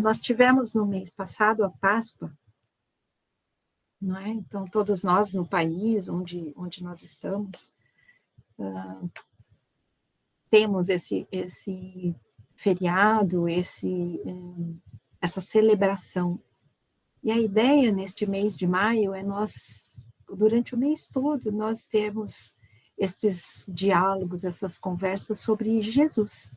Nós tivemos no mês passado a Páscoa, não é? Então, todos nós no país onde nós estamos, temos esse feriado, essa celebração. E a ideia neste mês de maio é nós, durante o mês todo, nós termos estes diálogos, essas conversas sobre Jesus.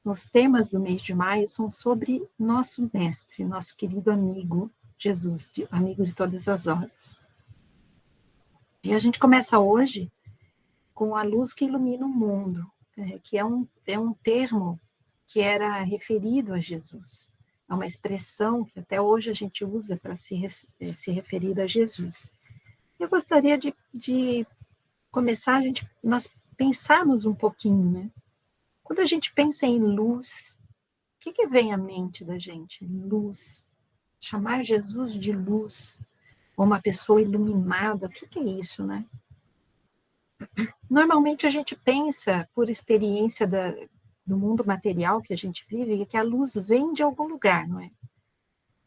Os temas do mês de maio são sobre nosso mestre, nosso querido amigo Jesus, amigo de todas as horas. E a gente começa hoje com a luz que ilumina o mundo, que é um termo que era referido a Jesus. É uma expressão que até hoje a gente usa para se referir a Jesus. Eu gostaria de começar, nós pensarmos um pouquinho, né? Quando a gente pensa em luz, o que vem à mente da gente? Luz. Chamar Jesus de luz, ou uma pessoa iluminada, o que é isso, né? Normalmente a gente pensa, por experiência do mundo material que a gente vive, que a luz vem de algum lugar, não é?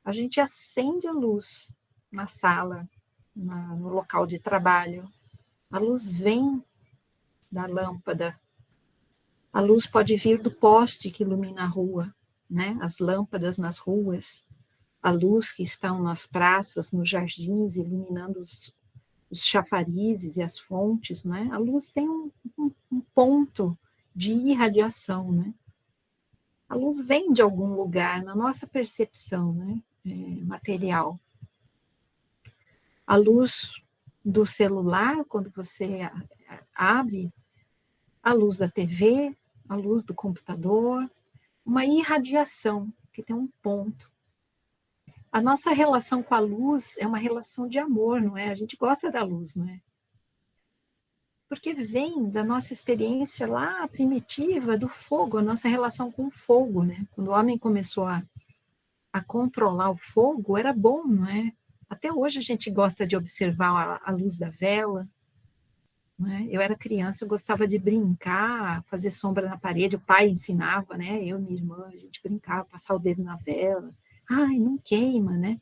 A gente acende a luz na sala, no local de trabalho. A luz vem da lâmpada. A luz pode vir do poste que ilumina a rua, né? As lâmpadas nas ruas. A luz que estão nas praças, nos jardins, iluminando os chafarizes e as fontes, né? A luz tem um ponto de irradiação, né? A luz vem de algum lugar, na nossa percepção, né? Material. A luz do celular, quando você abre, a luz da TV, a luz do computador, uma irradiação que tem um ponto. A nossa relação com a luz é uma relação de amor, não é? A gente gosta da luz, não é? Porque vem da nossa experiência lá primitiva do fogo, a nossa relação com o fogo, né? Quando o homem começou a controlar o fogo, era bom, não é? Até hoje a gente gosta de observar a luz da vela, não é? Eu era criança, eu gostava de brincar, fazer sombra na parede, o pai ensinava, né? Eu e minha irmã, a gente brincava, passar o dedo na vela. Ai, não queima, né?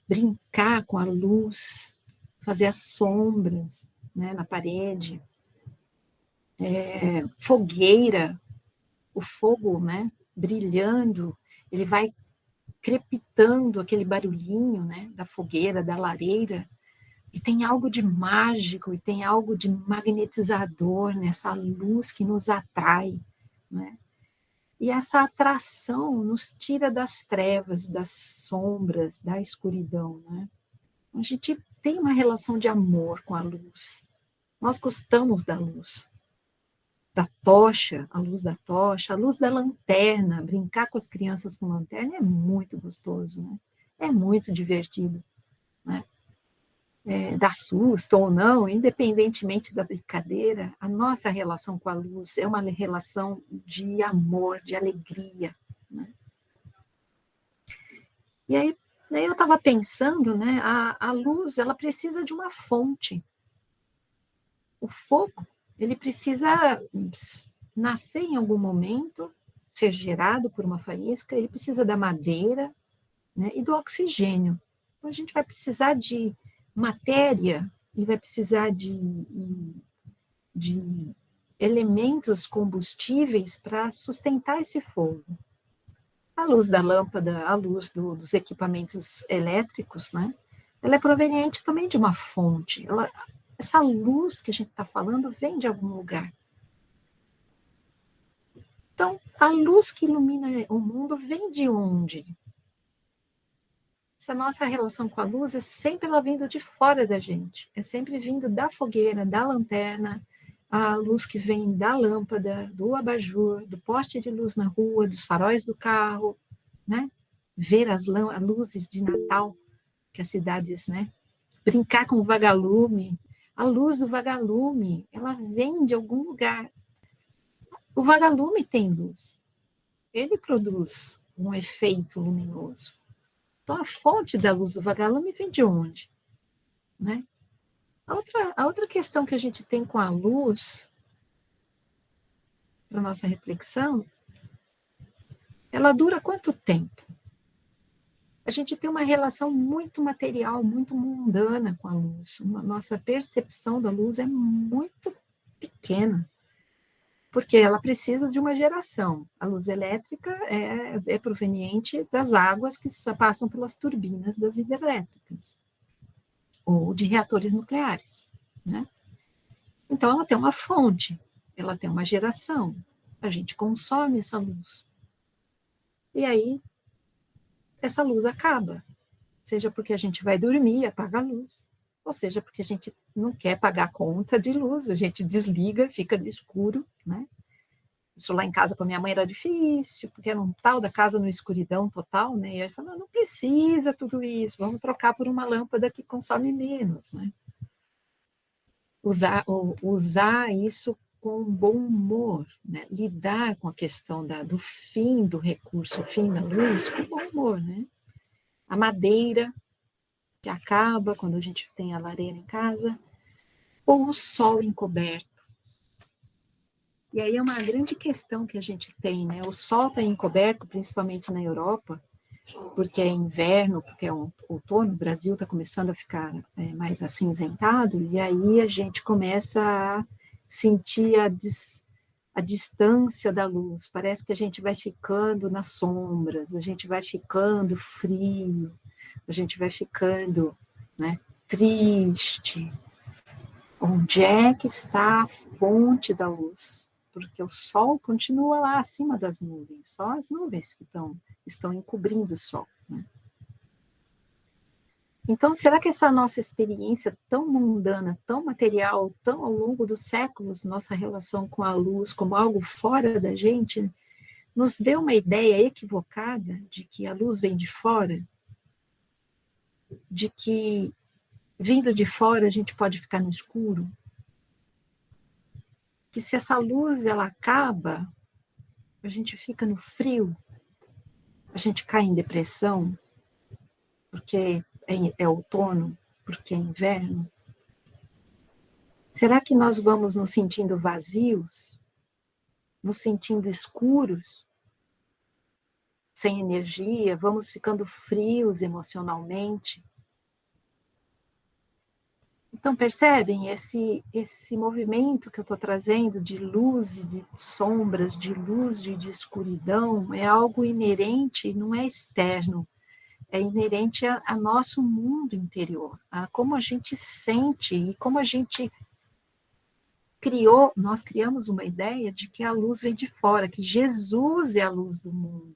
Brincar com a luz, fazer as sombras, né, na parede. Fogueira, o fogo, né, brilhando, ele vai crepitando aquele barulhinho, né, da fogueira, da lareira, e tem algo de mágico, e tem algo de magnetizador nessa luz que nos atrai, né? E essa atração nos tira das trevas, das sombras, da escuridão, né? A gente tem uma relação de amor com a luz. Nós gostamos da luz. Da tocha, a luz da lanterna, brincar com as crianças com lanterna é muito gostoso, né? É muito divertido, né? Dá susto ou não, independentemente da brincadeira, a nossa relação com a luz é uma relação de amor, de alegria, né? E aí eu estava pensando, né? A luz, ela precisa de uma fonte. O fogo, ele precisa nascer em algum momento, ser gerado por uma faísca, ele precisa da madeira, né, e do oxigênio. Então, a gente vai precisar de matéria e vai precisar de elementos combustíveis para sustentar esse fogo. A luz da lâmpada, a luz dos equipamentos elétricos, né, ela é proveniente também de uma fonte. Essa luz que a gente está falando vem de algum lugar. Então, a luz que ilumina o mundo vem de onde? Essa nossa relação com a luz é sempre ela vindo de fora da gente. É sempre vindo da fogueira, da lanterna, a luz que vem da lâmpada, do abajur, do poste de luz na rua, dos faróis do carro, né? Ver as luzes de Natal que as cidades, né? Brincar com o vagalume. A luz do vagalume, ela vem de algum lugar. O vagalume tem luz. Ele produz um efeito luminoso. Então, a fonte da luz do vagalume vem de onde? Né? A outra questão que a gente tem com a luz, para nossa reflexão, ela dura quanto tempo? A gente tem uma relação muito material, muito mundana com a luz. Nossa percepção da luz é muito pequena, porque ela precisa de uma geração. A luz elétrica é proveniente das águas que passam pelas turbinas das hidrelétricas ou de reatores nucleares, né? Então, ela tem uma fonte, ela tem uma geração. A gente consome essa luz. E aí, essa luz acaba. Seja porque a gente vai dormir e apaga a luz, ou seja porque a gente não quer pagar a conta de luz, a gente desliga, fica no escuro, né? Isso lá em casa com a minha mãe era difícil, porque era um tal da casa no escuridão total, né? E aí falou, não precisa tudo isso, vamos trocar por uma lâmpada que consome menos, né? Usar isso com bom humor, né? Lidar com a questão do fim do recurso, o fim da luz, com bom humor, né? A madeira, que acaba quando a gente tem a lareira em casa, ou o sol encoberto. E aí é uma grande questão que a gente tem, né? O sol está encoberto, principalmente na Europa, porque é inverno, porque é outono, o Brasil está começando a ficar mais acinzentado, e aí a gente começa a sentir a distância da luz. Parece que a gente vai ficando nas sombras, a gente vai ficando frio, a gente vai ficando, né, triste. Onde é que está a fonte da luz? Porque o sol continua lá acima das nuvens, só as nuvens que estão encobrindo o sol, né? Então, será que essa nossa experiência tão mundana, tão material, tão ao longo dos séculos, nossa relação com a luz como algo fora da gente, nos deu uma ideia equivocada de que a luz vem de fora? De que, vindo de fora, a gente pode ficar no escuro? Que se essa luz ela acaba, a gente fica no frio, a gente cai em depressão, porque é outono, porque é inverno? Será que nós vamos nos sentindo vazios, nos sentindo escuros, sem energia, vamos ficando frios emocionalmente? Então, percebem esse movimento que eu estou trazendo de luz e de sombras, de luz e de escuridão, é algo inerente, não é externo, é inerente a nosso mundo interior, a como a gente sente e como a gente nós criamos uma ideia de que a luz vem de fora, que Jesus é a luz do mundo.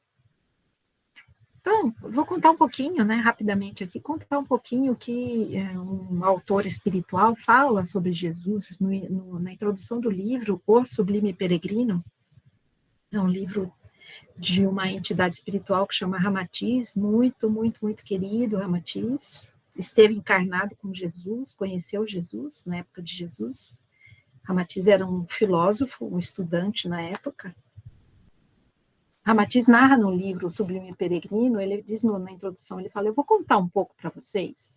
Então, vou contar um pouquinho, né, rapidamente aqui, contar um pouquinho o que um autor espiritual fala sobre Jesus na introdução do livro O Sublime Peregrino. É um livro de uma entidade espiritual que chama Ramatiz, muito, muito, muito querido Ramatiz. Esteve encarnado com Jesus, conheceu Jesus na época de Jesus. Ramatiz era um filósofo, um estudante na época. Ramatiz narra no livro O Sublime Peregrino, ele diz na introdução, ele fala, eu vou contar um pouco para vocês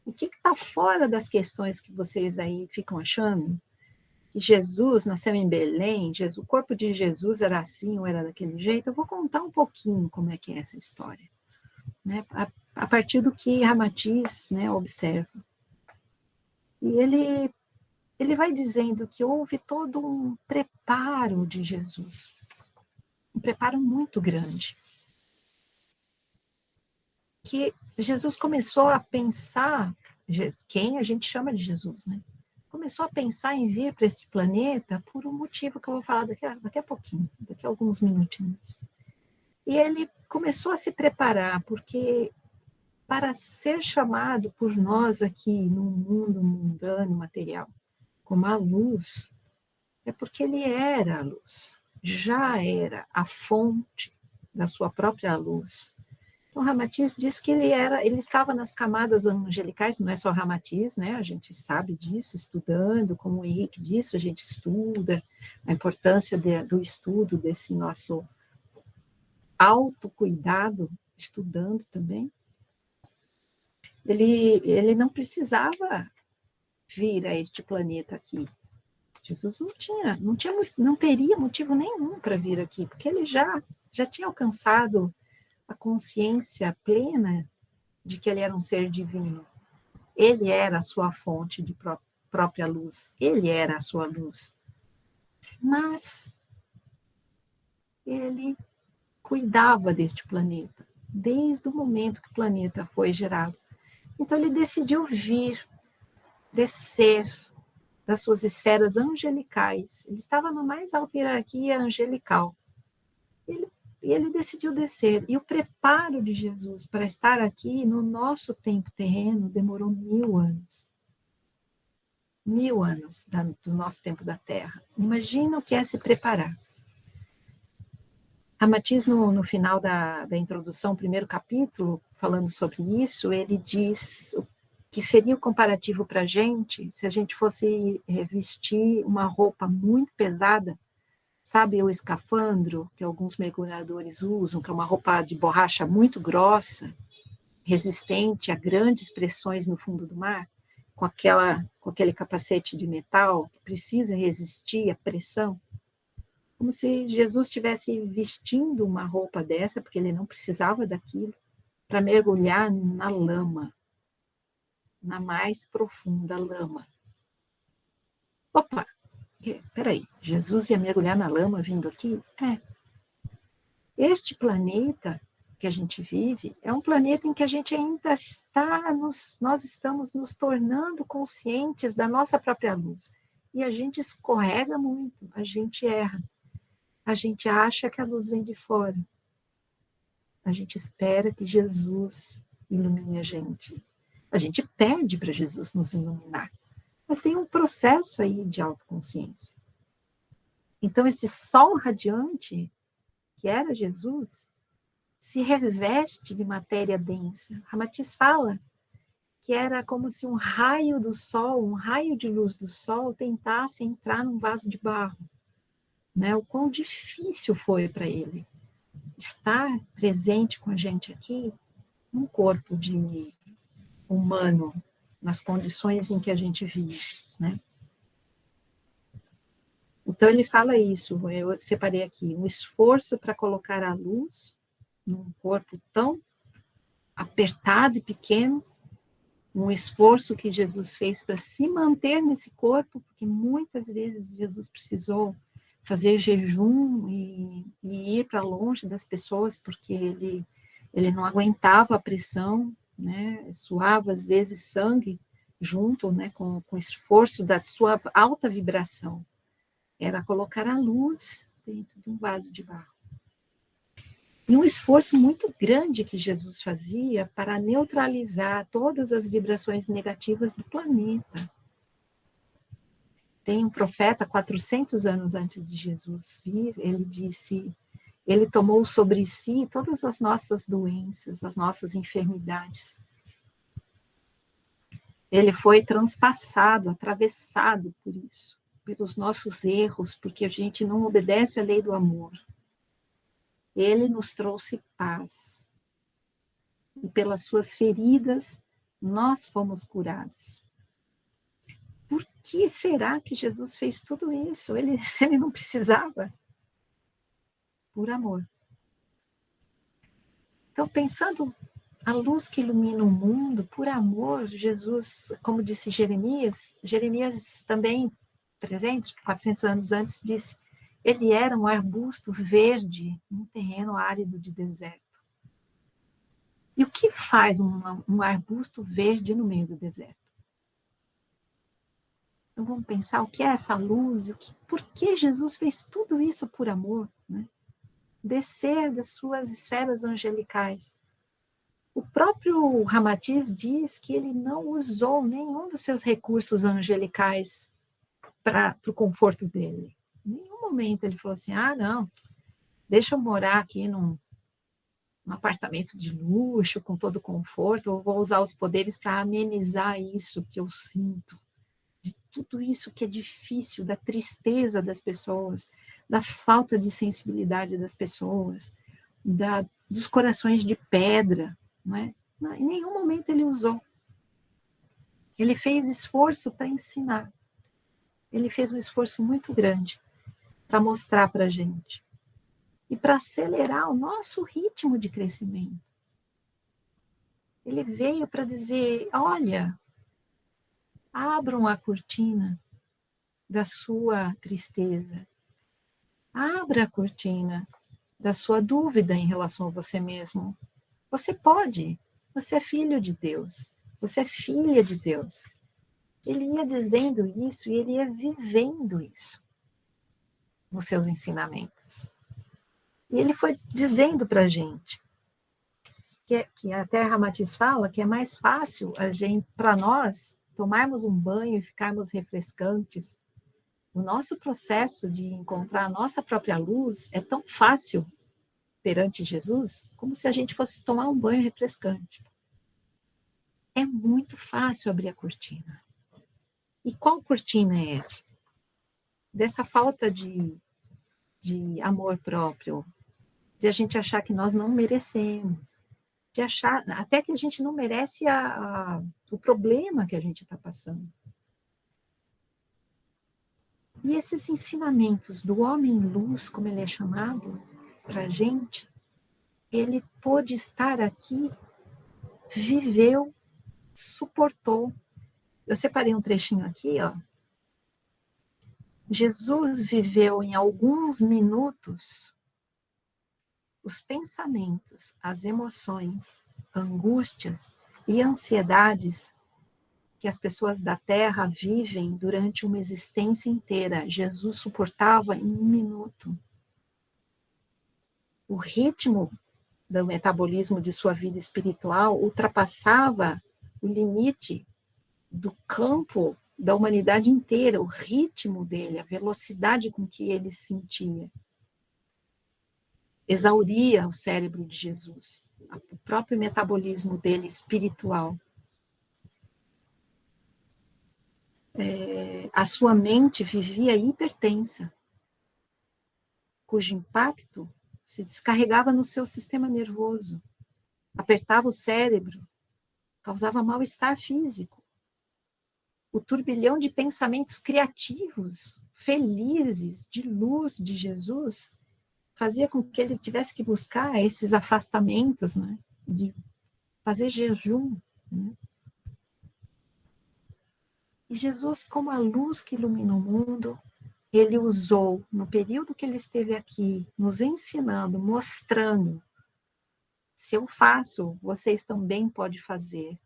o que está fora das questões que vocês aí ficam achando, que Jesus nasceu em Belém, o corpo de Jesus era assim ou era daquele jeito. Eu vou contar um pouquinho como é que é essa história, né? A partir do que Ramatiz, né, observa. E ele vai dizendo que houve todo um preparo de Jesus, um preparo muito grande, que Jesus começou a pensar, quem a gente chama de Jesus, né? Começou a pensar em vir para esse planeta por um motivo que eu vou falar daqui a pouquinho, daqui a alguns minutinhos. E ele começou a se preparar, porque para ser chamado por nós aqui no mundo mundano, material, como a luz, é porque ele era a luz, já era a fonte da sua própria luz. Então, Ramatiz diz que ele estava nas camadas angelicais, não é só Ramatiz, né? A gente sabe disso, estudando, como o Henrique disse, a gente estuda a importância do estudo desse nosso autocuidado, estudando também. Ele não precisava vir a este planeta aqui. Jesus não teria motivo nenhum para vir aqui, porque ele já tinha alcançado a consciência plena de que ele era um ser divino. Ele era a sua fonte de própria luz. Ele era a sua luz. Mas ele cuidava deste planeta, desde o momento que o planeta foi gerado. Então ele decidiu vir, descer das suas esferas angelicais. Ele estava na mais alta hierarquia angelical. E ele decidiu descer. E o preparo de Jesus para estar aqui no nosso tempo terreno demorou 1000 anos. 1000 anos do nosso tempo da Terra. Imagina o que é se preparar. Ramatiz, no final da introdução, primeiro capítulo, falando sobre isso, ele diz que seria o comparativo para a gente se a gente fosse vestir uma roupa muito pesada, sabe o escafandro que alguns mergulhadores usam, que é uma roupa de borracha muito grossa, resistente a grandes pressões no fundo do mar, com aquele capacete de metal que precisa resistir à pressão. Como se Jesus estivesse vestindo uma roupa dessa, porque ele não precisava daquilo, para mergulhar na lama, na mais profunda lama. Opa, peraí, Jesus ia mergulhar na lama vindo aqui? Este planeta que a gente vive é um planeta em que a gente ainda nós estamos nos tornando conscientes da nossa própria luz. E a gente escorrega muito, a gente erra. A gente acha que a luz vem de fora. A gente espera que Jesus ilumine a gente. A gente pede para Jesus nos iluminar. Mas tem um processo aí de autoconsciência. Então, esse sol radiante, que era Jesus, se reveste de matéria densa. Ramatiz fala que era como se um raio do sol, um raio de luz do sol, tentasse entrar num vaso de barro. Né? O quão difícil foi para ele estar presente com a gente aqui, num corpo de humano, nas condições em que a gente vive, né? Então ele fala isso, eu separei aqui, um esforço para colocar a luz num corpo tão apertado e pequeno, um esforço que Jesus fez para se manter nesse corpo, porque muitas vezes Jesus precisou fazer jejum e ir para longe das pessoas, porque ele não aguentava a pressão, né? Suava às vezes sangue junto, né? com o esforço da sua alta vibração. Era colocar a luz dentro de um vaso de barro. E um esforço muito grande que Jesus fazia para neutralizar todas as vibrações negativas do planeta. Tem um profeta, 400 anos antes de Jesus vir, ele disse, ele tomou sobre si todas as nossas doenças, as nossas enfermidades. Ele foi transpassado, atravessado por isso, pelos nossos erros, porque a gente não obedece à lei do amor. Ele nos trouxe paz. E pelas suas feridas, nós fomos curados. Por que será que Jesus fez tudo isso? Se ele não precisava? Por amor. Então, pensando a luz que ilumina o mundo, por amor, Jesus, como disse Jeremias também, 300, 400 anos antes, disse, ele era um arbusto verde num terreno árido de deserto. E o que faz um arbusto verde no meio do deserto? Então vamos pensar o que é essa luz, por que Jesus fez tudo isso por amor, né? Descer das suas esferas angelicais. O próprio Ramatiz diz que ele não usou nenhum dos seus recursos angelicais para o conforto dele. Em nenhum momento ele falou assim, não, deixa eu morar aqui num apartamento de luxo, com todo conforto, eu vou usar os poderes para amenizar isso que eu sinto, de tudo isso que é difícil, da tristeza das pessoas, da falta de sensibilidade das pessoas, dos corações de pedra, não é? Em nenhum momento ele usou. Ele fez esforço para ensinar. Ele fez um esforço muito grande para mostrar para a gente e para acelerar o nosso ritmo de crescimento. Ele veio para dizer, olha, abram a cortina da sua tristeza. Abra a cortina da sua dúvida em relação a você mesmo. Você pode. Você é filho de Deus. Você é filha de Deus. Ele ia dizendo isso e ele ia vivendo isso nos seus ensinamentos. E ele foi dizendo para a gente que a Terra Matiz fala que é mais fácil para nós tomarmos um banho e ficarmos refrescantes. O nosso processo de encontrar a nossa própria luz é tão fácil perante Jesus como se a gente fosse tomar um banho refrescante. É muito fácil abrir a cortina. E qual cortina é essa? Dessa falta de amor próprio, de a gente achar que nós não merecemos, de achar até que a gente não merece o problema que a gente está passando. E esses ensinamentos do homem-luz, como ele é chamado, para a gente, ele pôde estar aqui, viveu, suportou. Eu separei um trechinho aqui, ó. Jesus viveu em alguns minutos os pensamentos, as emoções, angústias e ansiedades que as pessoas da Terra vivem durante uma existência inteira. Jesus suportava em um minuto. O ritmo do metabolismo de sua vida espiritual ultrapassava o limite do campo da humanidade inteira, o ritmo dele, a velocidade com que ele sentia. Exauria o cérebro de Jesus, o próprio metabolismo dele espiritual. A sua mente vivia hipertensa, cujo impacto se descarregava no seu sistema nervoso, apertava o cérebro, causava mal-estar físico. O turbilhão de pensamentos criativos, felizes, de luz de Jesus, fazia com que ele tivesse que buscar esses afastamentos, né? De fazer jejum. Né? E Jesus, como a luz que ilumina o mundo, ele usou, no período que ele esteve aqui, nos ensinando, mostrando, se eu faço, vocês também podem fazer.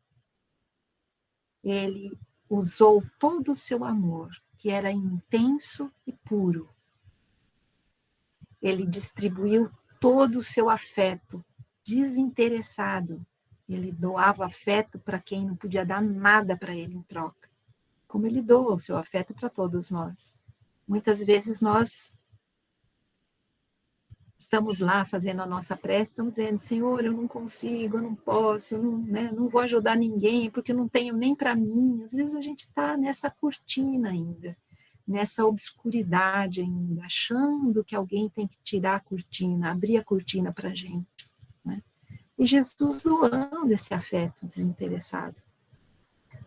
Ele usou todo o seu amor, que era intenso e puro. Ele distribuiu todo o seu afeto, desinteressado. Ele doava afeto para quem não podia dar nada para ele em troca. Como ele doa o seu afeto para todos nós. Muitas vezes nós estamos lá fazendo a nossa prece, estamos dizendo, Senhor, eu não consigo, eu não posso, eu não, né, não vou ajudar ninguém, porque eu não tenho nem para mim. Às vezes a gente está nessa cortina ainda, nessa obscuridade ainda, achando que alguém tem que tirar a cortina, abrir a cortina para a gente. Né? E Jesus doando esse afeto desinteressado.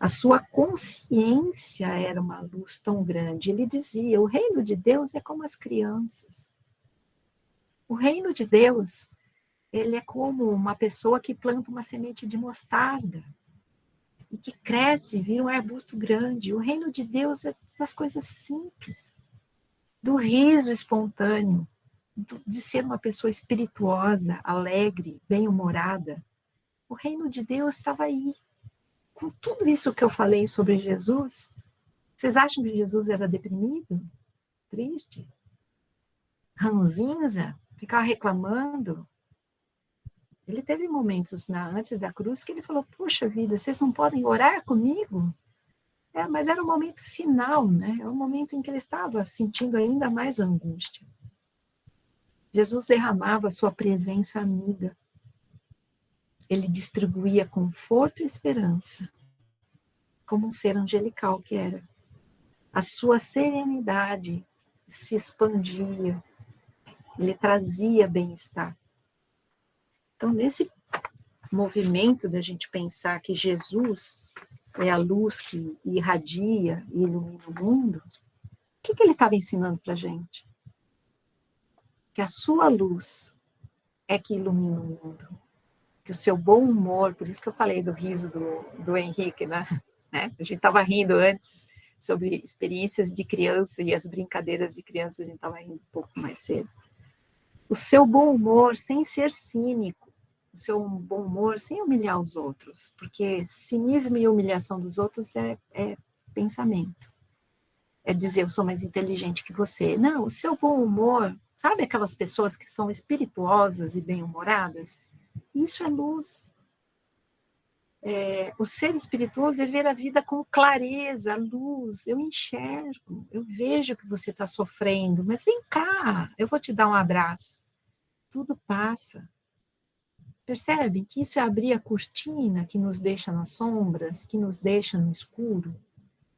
A sua consciência era uma luz tão grande. Ele dizia, o reino de Deus é como as crianças. O reino de Deus, ele é como uma pessoa que planta uma semente de mostarda e que cresce, vira um arbusto grande. O reino de Deus é das coisas simples, do riso espontâneo, de ser uma pessoa espirituosa, alegre, bem-humorada. O reino de Deus estava aí. Com tudo isso que eu falei sobre Jesus, vocês acham que Jesus era deprimido? Triste? Ranzinza? Ficava reclamando? Ele teve momentos antes da cruz que ele falou, poxa vida, vocês não podem orar comigo? Mas era o momento final, né? É o momento em que ele estava sentindo ainda mais angústia. Jesus derramava sua presença amiga. Ele distribuía conforto e esperança, como um ser angelical que era. A sua serenidade se expandia, ele trazia bem-estar. Então, nesse movimento da gente pensar que Jesus é a luz que irradia e ilumina o mundo, o que ele estava ensinando para a gente? Que a sua luz é que ilumina o mundo. que o seu bom humor, por isso que eu falei do riso do Henrique, né? A gente estava rindo antes sobre experiências de criança e as brincadeiras de criança, a gente estava rindo um pouco mais cedo. O seu bom humor sem ser cínico, o seu bom humor sem humilhar os outros, porque cinismo e humilhação dos outros é pensamento. É dizer, eu sou mais inteligente que você. Não, o seu bom humor, sabe aquelas pessoas que são espirituosas e bem-humoradas? Isso é luz. O ser espirituoso é ver a vida com clareza, luz. Eu enxergo, eu vejo que você está sofrendo, mas vem cá, eu vou te dar um abraço. Tudo passa. Percebem que isso é abrir a cortina que nos deixa nas sombras, que nos deixa no escuro?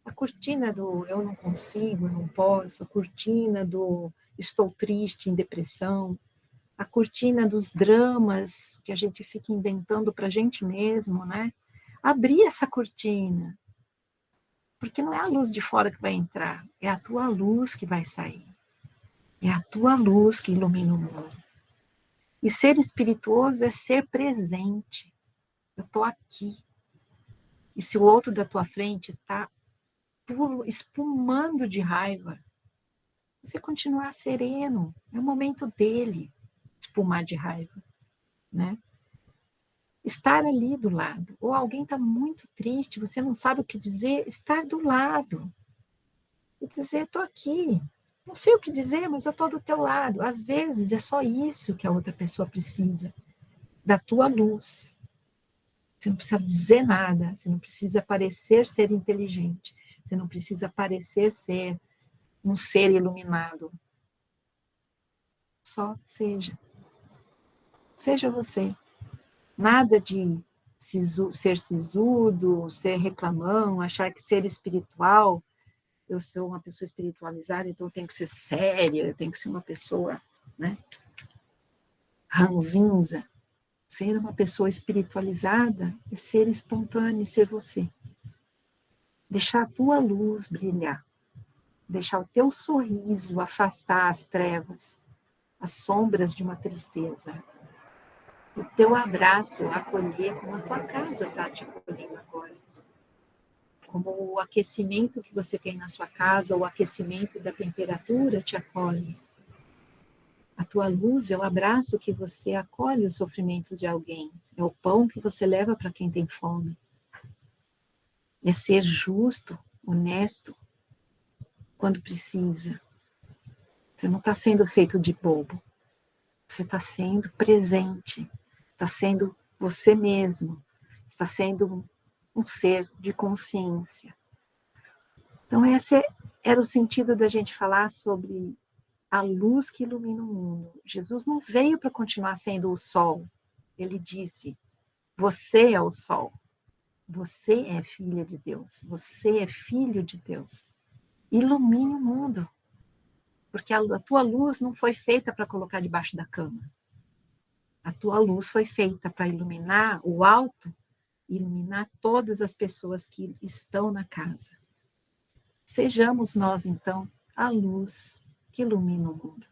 A cortina do eu não consigo, eu não posso, a cortina do estou triste, em depressão, a cortina dos dramas que a gente fica inventando para a gente mesmo, né? Abrir essa cortina, porque não é a luz de fora que vai entrar, é a tua luz que vai sair, é a tua luz que ilumina o mundo. E ser espirituoso é ser presente. Eu estou aqui. E se o outro da tua frente está espumando de raiva, você continuar sereno. É o momento dele espumar de raiva, né? Estar ali do lado. Ou alguém está muito triste, você não sabe o que dizer, estar do lado. E dizer, estou aqui. Não sei o que dizer, mas eu estou do teu lado. Às vezes é só isso que a outra pessoa precisa, da tua luz. Você não precisa dizer nada, você não precisa parecer ser inteligente, você não precisa parecer ser um ser iluminado. Só seja. Seja você. Nada de ser sisudo, ser reclamão, achar que ser espiritual, eu sou uma pessoa espiritualizada, então eu tenho que ser séria, eu tenho que ser uma pessoa, né, ranzinza. Ser uma pessoa espiritualizada é ser espontâneo, ser você. Deixar a tua luz brilhar. Deixar o teu sorriso afastar as trevas, as sombras de uma tristeza. O teu abraço acolher como a tua casa está te acolhendo agora. Como o aquecimento que você tem na sua casa, o aquecimento da temperatura te acolhe. A tua luz é o abraço que você acolhe o sofrimento de alguém. É o pão que você leva para quem tem fome. É ser justo, honesto, quando precisa. Você não está sendo feito de bobo. Você está sendo presente. Está sendo você mesmo. Está sendo um ser de consciência. Então, esse era o sentido da gente falar sobre a luz que ilumina o mundo. Jesus não veio para continuar sendo o sol. Ele disse, você é o sol. Você é filha de Deus. Você é filho de Deus. Ilumine o mundo. Porque a tua luz não foi feita para colocar debaixo da cama. A tua luz foi feita para iluminar o alto, iluminar todas as pessoas que estão na casa. Sejamos nós, então, a luz que ilumina o mundo.